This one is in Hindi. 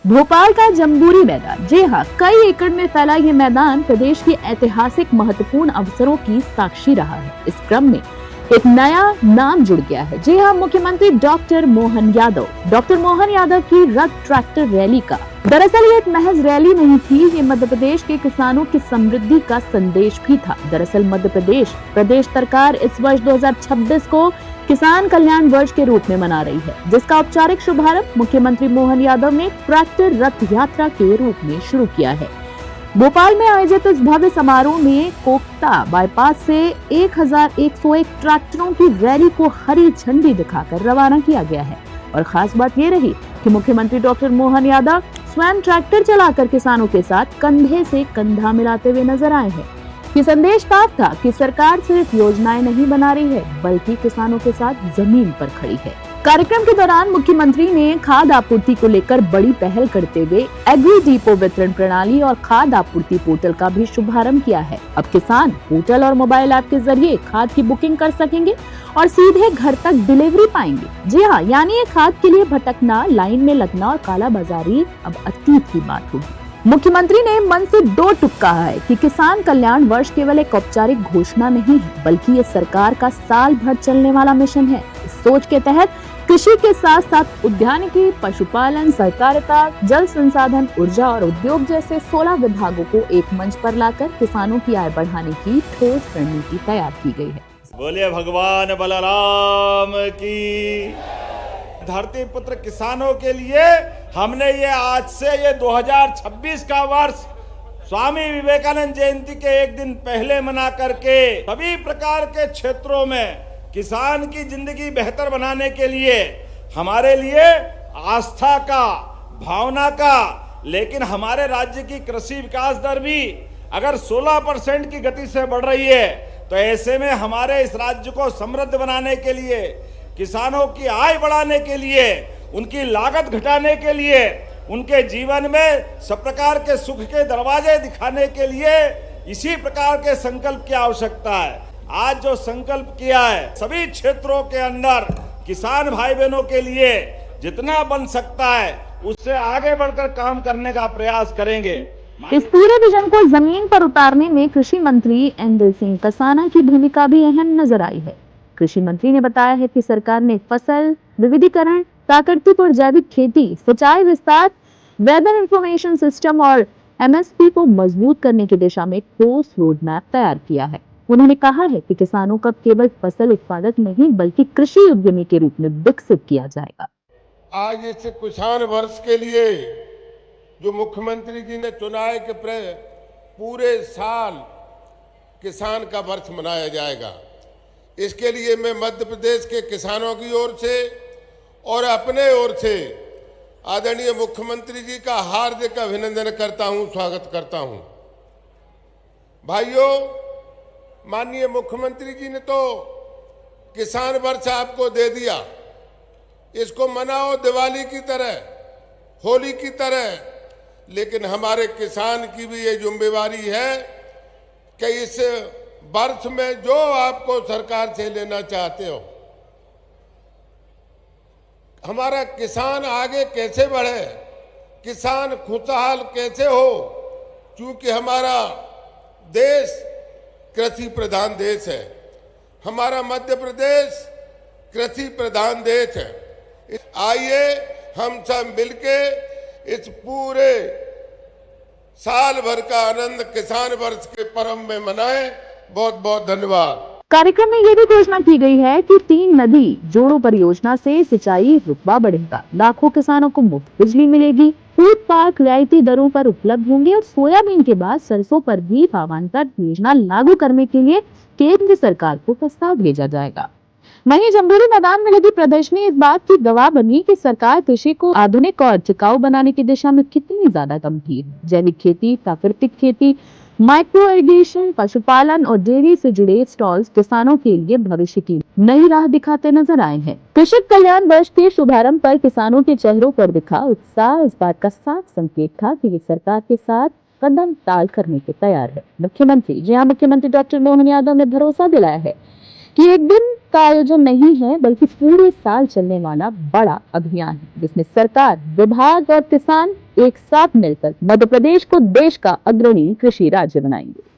भोपाल का जम्बूरी मैदान, जी हाँ, कई एकड़ में फैला ये मैदान प्रदेश के ऐतिहासिक महत्वपूर्ण अवसरों की साक्षी रहा है। इस क्रम में एक नया नाम जुड़ गया है। जी हाँ, मुख्यमंत्री डॉक्टर मोहन यादव। डॉक्टर मोहन यादव की रथ ट्रैक्टर रैली का दरअसल ये एक महज रैली नहीं थी, ये मध्य प्रदेश के किसानों की समृद्धि का संदेश भी था। दरअसल मध्य प्रदेश सरकार इस वर्ष 2026 को किसान कल्याण वर्ष के रूप में मना रही है, जिसका औपचारिक शुभारंभ मुख्यमंत्री मोहन यादव ने ट्रैक्टर रथ यात्रा के रूप में शुरू किया है। भोपाल में आयोजित इस भव्य समारोह में कोकता बाईपास से 1101 ट्रैक्टरों की रैली को हरी झंडी दिखाकर रवाना किया गया है। और खास बात ये रही कि मुख्यमंत्री डॉक्टर मोहन यादव स्वयं ट्रैक्टर चलाकर किसानों के साथ कंधे से कंधा मिलाते हुए नजर आए हैं। ये संदेश साफ था कि सरकार सिर्फ योजनाएं नहीं बना रही है, बल्कि किसानों के साथ जमीन पर खड़ी है। कार्यक्रम के दौरान मुख्यमंत्री ने खाद आपूर्ति को लेकर बड़ी पहल करते हुए एग्री डिपो वितरण प्रणाली और खाद आपूर्ति पोर्टल का भी शुभारंभ किया है। अब किसान पोर्टल और मोबाइल ऐप के जरिए खाद की बुकिंग कर सकेंगे और सीधे घर तक डिलीवरी पाएंगे। जी हाँ, यानी ये खाद के लिए भटकना, लाइन में लगना और कालाबाजारी अब अतीत की बात होगी। मुख्यमंत्री ने मन से दो टुक कहा है कि किसान कल्याण वर्ष केवल एक औपचारिक घोषणा नहीं है, बल्कि ये सरकार का साल भर चलने वाला मिशन है। इस सोच के तहत कृषि के साथ साथ उद्यानिकी, पशुपालन, सहकारिता, जल संसाधन, ऊर्जा और उद्योग जैसे 16 विभागों को एक मंच पर लाकर किसानों की आय बढ़ाने की ठोस रणनीति तैयार की गई है। बोले भगवान बलराम की। धरती पुत्र किसानों के लिए हमने ये आज से ये 2026 का वर्ष स्वामी विवेकानंद जयंती के एक दिन पहले मना करके सभी प्रकार के क्षेत्रों में किसान की जिंदगी बेहतर बनाने के लिए हमारे लिए आस्था का, भावना का, लेकिन हमारे राज्य की कृषि विकास दर भी अगर 16% की गति से बढ़ रही है, तो ऐसे में हमारे इस राज्य को समृद्ध बनाने के लिए, किसानों की आय बढ़ाने के लिए, उनकी लागत घटाने के लिए, उनके जीवन में सब प्रकार के सुख के दरवाजे दिखाने के लिए इसी प्रकार के संकल्प की आवश्यकता है। आज जो संकल्प किया है, सभी क्षेत्रों के अंदर किसान भाई बहनों के लिए जितना बन सकता है उससे आगे बढ़कर काम करने का प्रयास करेंगे। इस पूरे विजन को जमीन पर उतारने में कृषि मंत्री इंद्र सिंह कसाना की भूमिका भी अहम नजर आई है। कृषि मंत्री ने बताया है कि सरकार ने फसल विविधीकरण, प्राकृतिक और जैविक खेती, सिंचाई विस्तार, वेदर इंफॉर्मेशन सिस्टम और एमएसपी को मजबूत करने की दिशा में ठोस रोड मैप तैयार किया है। उन्होंने कहा है कि किसानों को केवल फसल उत्पादक नहीं, बल्कि कृषि उद्यमी के रूप में विकसित किया जाएगा। आज इस किसान वर्ष के लिए जो मुख्यमंत्री जी ने चुना है कि पूरे साल किसान का वर्ष मनाया जाएगा, इसके लिए मैं मध्य प्रदेश के किसानों की ओर से और अपने ओर से आदरणीय मुख्यमंत्री जी का हार्दिक अभिनंदन करता हूं, स्वागत करता हूं। भाइयों, माननीय मुख्यमंत्री जी ने तो किसान वर्ष आपको दे दिया, इसको मनाओ दिवाली की तरह, होली की तरह, लेकिन हमारे किसान की भी ये जिम्मेवारी है कि इस वर्ष में जो आपको सरकार से लेना चाहते हो, हमारा किसान आगे कैसे बढ़े, किसान खुशहाल कैसे हो, क्योंकि हमारा देश कृषि प्रधान देश है, हमारा मध्य प्रदेश कृषि प्रधान देश है। आइए हम सब मिलके इस पूरे साल भर का आनंद किसान वर्ष के पर्व में मनाएं। बहुत बहुत धन्यवाद। कार्यक्रम में ये भी घोषणा की गई है कि 3 नदी जोड़ो परियोजना से सिंचाई रुतबा बढ़ेगा, लाखों किसानों को मुफ्त बिजली मिलेगी, फूड पार्क रियायती दरों पर उपलब्ध होंगे और सोयाबीन के बाद सरसों पर भी भावांतर योजना लागू करने के लिए केंद्र सरकार को प्रस्ताव भेजा जाएगा। वहीं जम्बूरी मैदान में लगी प्रदर्शनी इस बात की गवाह बनी कि सरकार कृषि को आधुनिक और टिकाऊ बनाने की दिशा में कितनी ज्यादा गंभीर है। जैविक खेती, प्राकृतिक खेती, माइक्रो इरिगेशन, पशुपालन और डेयरी से जुड़े स्टॉल्स किसानों के लिए भविष्य की नई राह दिखाते नजर आए हैं। कृषि कल्याण वर्ष के शुभारंभ पर किसानों के चेहरों पर दिखा उत्साह इस बात का साफ संकेत था कि वे सरकार के साथ कदम ताल करने के तैयार है। मुख्यमंत्री डॉक्टर मोहन यादव ने भरोसा दिलाया है कि एक दिन का आयोजन नहीं है, बल्कि पूरे साल चलने वाला बड़ा अभियान है, जिसमें सरकार, विभाग और किसान एक साथ मिलकर मध्य प्रदेश को देश का अग्रणी कृषि राज्य बनाएंगे।